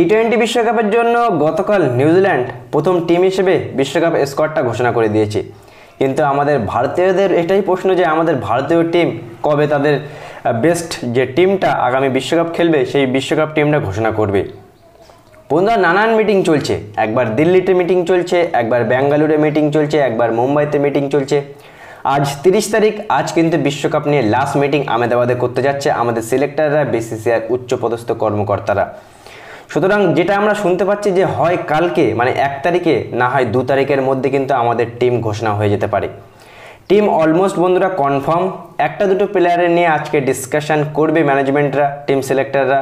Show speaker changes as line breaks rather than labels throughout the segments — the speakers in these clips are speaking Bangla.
টি-20 বিশ্বকাপের জন্য গতকাল নিউজিল্যান্ড প্রথম টিম হিসেবে বিশ্বকাপ স্কোয়াডটা ঘোষণা করে দিয়েছে, কিন্তু আমাদের ভারতীয়দের এটাই প্রশ্ন যে আমাদের ভারতীয় টিম কবে তাদের বেস্ট যে টিমটা আগামী বিশ্বকাপ খেলবে সেই বিশ্বকাপ টিমটা ঘোষণা করবে। বন্ধুরা, নানান মিটিং চলছে, একবার দিল্লিতে মিটিং চলছে, একবার বেঙ্গালুরুতে মিটিং চলছে, একবার মুম্বাইতে মিটিং চলছে। আজ 30 তারিখ, আজ কিন্তু বিশ্বকাপ নিয়ে লাস্ট মিটিং আহমেদাবাদে করতে যাচ্ছে আমাদের সিলেক্টররা, বিসিসিআই উচ্চপদস্থ কর্মকর্তারা। সুতরাং যেটা আমরা শুনতে পাচ্ছি যে হয় কালকে মানে 1 তারিখে, না হয় 2 তারিখের মধ্যে কিন্তু আমাদের টিম ঘোষণা হয়ে যেতে পারে। টিম অলমোস্ট বন্ধুরা কনফার্ম। একটা দুটো প্লেয়ারের নিয়ে আজকে ডিসকাশন করবে ম্যানেজমেন্টরা, টিম সিলেক্টররা।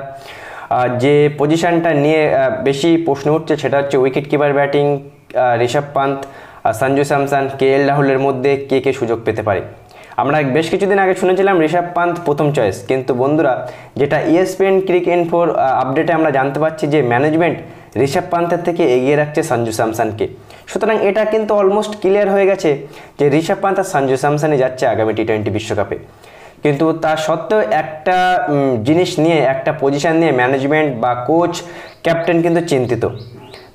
যে পজিশনটা নিয়ে বেশি প্রশ্ন উঠছে সেটা হচ্ছে wicket keeper batting, Rishabh Pant, Sanju Samson, KL রাহুলের মধ্যে কে কে সুযোগ পেতে পারে। আমরা বেশ কিছুদিন আগে শুনেছিলাম ঋষভ পান্ত প্রথম চয়েস, কিন্তু বন্ধুরা যেটা ESPN ক্রিকেট ইনফোর আপডেটে আমরা জানতে পারছি যে ম্যানেজমেন্ট ঋষভ পান্তের থেকে এগিয়ে রাখছে সঞ্জু স্যামসনকে। সুতরাং এটা কিন্তু অলমোস্ট ক্লিয়ার হয়ে গেছে যে ঋষভ পান্ত আর সঞ্জু স্যামসনই যাচ্ছে আগামী টি-20 বিশ্বকাপে। কিন্তু তা সত্ত্বেও একটা জিনিস নিয়ে, একটা পজিশন নিয়ে ম্যানেজমেন্ট বা কোচ, ক্যাপ্টেন কিন্তু চিন্তিত।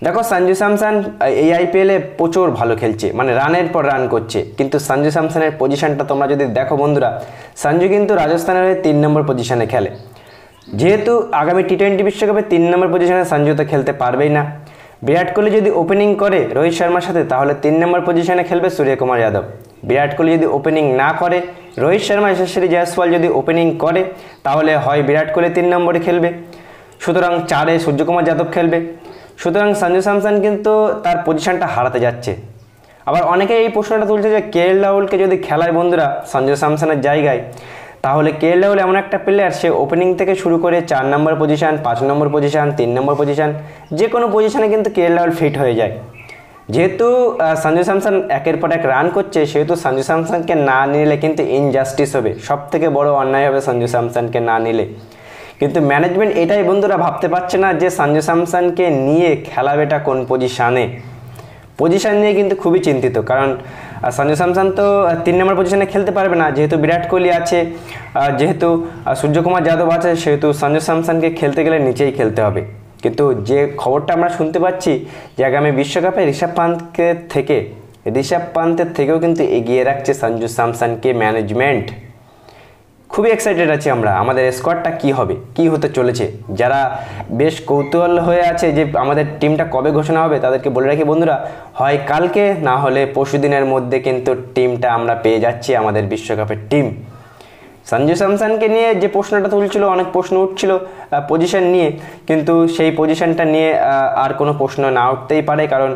দেখো, সঞ্জু স্যামসন এই IPL-এ প্রচুর ভালো খেলছে, মানে রানের পর রান করছে, কিন্তু সঞ্জু স্যামসনের পজিশনটা তোমরা যদি দেখো বন্ধুরা, সঞ্জু কিন্তু রাজস্থানের হয়ে 3 নম্বর পজিশনে খেলে। যেহেতু আগামী টি-20 বিশ্বকাপে 3 নম্বর পজিশনে সঞ্জু তো খেলতে পারবেই না। বিরাট কোহলি যদি ওপেনিং করে রোহিত শর্মার সাথে, তাহলে 3 নম্বর পজিশনে খেলবে সূর্যকুমার যাদব। বিরাট কোহলি যদি ওপেনিং না করে, রোহিত শর্মা, যশস্বী জয়সওয়াল যদি ওপেনিং করে, তাহলে হয় বিরাট কোহলি 3 নম্বরে খেলবে, সুতরাং 4-এ সূর্যকুমার যাদব খেলবে। সুতরাং সঞ্জু স্যামসন কিন্তু তার পজিশনটা হারাতে যাচ্ছে। আবার অনেকে এই প্রশ্নটা তুলছে যে কেএল রাহুলকে যদি খেলায় বন্ধুরা সঞ্জু স্যামসনের জায়গায়, তাহলে কেএল রাহুল এমন একটা প্লেয়ার, সে ওপেনিং থেকে শুরু করে 4 নম্বর পজিশন, 5 নম্বর পজিশন, 3 নম্বর পজিশন, যে কোনো পজিশনে কিন্তু কেএল রাহুল ফিট হয়ে যায়। যেহেতু সঞ্জু স্যামসন একের পর এক রান করছে, সেহেতু সঞ্জু স্যামসনকে না নিলে কিন্তু ইনজাস্টিস হবে, সব থেকে বড় অন্যায় হবে সঞ্জু স্যামসনকে না নিলে। কিন্তু ম্যানেজমেন্ট এটাই বন্ধুরা ভাবতে পারছে না যে সঞ্জু স্যামসনকে নিয়ে খেলাবেটা কোন পজিশানে। পজিশন নিয়ে কিন্তু খুবই চিন্তিত, কারণ সঞ্জু স্যামসন তো 3 নম্বর পজিশনে খেলতে পারবে না, যেহেতু বিরাট কোহলি আছে, যেহেতু সূর্যকুমার যাদব আছে, সেহেতু সঞ্জু স্যামসনকে খেলতে গেলে নিচেই খেলতে হবে। কিন্তু যে খবরটা আমরা শুনতে পাচ্ছি যে আগামী বিশ্বকাপে ঋষভ পান্তের থেকেও কিন্তু এগিয়ে রাখছে সঞ্জু স্যামসনকে ম্যানেজমেন্ট। খুবই এক্সাইটেড আছি আমরা, আমাদের স্কোয়াডটা কি হবে, কি হতে চলেছে। যারা বেশ কৌতূহল হয়ে আছে যে আমাদের টিমটা কবে ঘোষণা হবে, তাদেরকে বলে রাখি বন্ধুরা, হয় কালকে না হলে পরশু দিনের মধ্যে কিন্তু টিমটা আমরা পেয়ে যাচ্ছি, আমাদের বিশ্বকাপের টিম। সঞ্জু স্যামসনকে নিয়ে যে প্রশ্নটা তুলছিল, অনেক প্রশ্ন উঠছিল পজিশন নিয়ে, কিন্তু সেই পজিশনটা নিয়ে আর কোনো প্রশ্ন না উঠতেই পারে, কারণ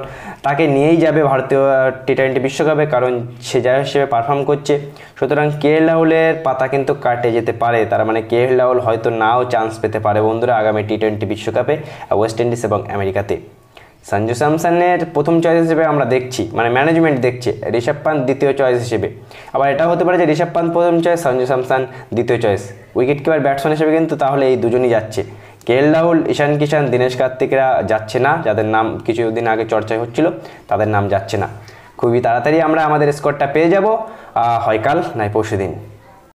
তাকে নিয়েই যাবে ভারতীয় টি-20 বিশ্বকাপে, কারণ সে যা হিসেবে পারফর্ম করছে। সুতরাং কেএল রাহুলের পাতা কিন্তু কাটে যেতে পারে, তার মানে কেএল রাহুল হয়তো নাও চান্স পেতে পারে বন্ধুরা আগামী টি-20 বিশ্বকাপে ওয়েস্ট ইন্ডিজ এবং আমেরিকাতে। সঞ্জু স্যামসনের প্রথম চয়েস হিসেবে আমরা দেখছি, মানে ম্যানেজমেন্ট দেখছে ঋষভ পান্ত দ্বিতীয় চয়েস হিসেবে। আবার এটাও হতে পারে যে ঋষভ পান্ত প্রথম চয়েস, সঞ্জু স্যামসন দ্বিতীয় চয়েস। উইকেট কিপার ব্যাটসম্যান হিসেবে কিন্তু তাহলে এই দুজনই যাচ্ছে। কেএল রাহুল, ঈশান কিষান, দীনেশ কার্তিকরা যাচ্ছে না, যাদের নাম কিছুদিন আগে চর্চায় হচ্ছিল তাদের নাম যাচ্ছে না। খুবই তাড়াতাড়ি আমরা আমাদের স্কোয়াডটা পেয়ে যাব, হয় কাল নয় পরশু দিন।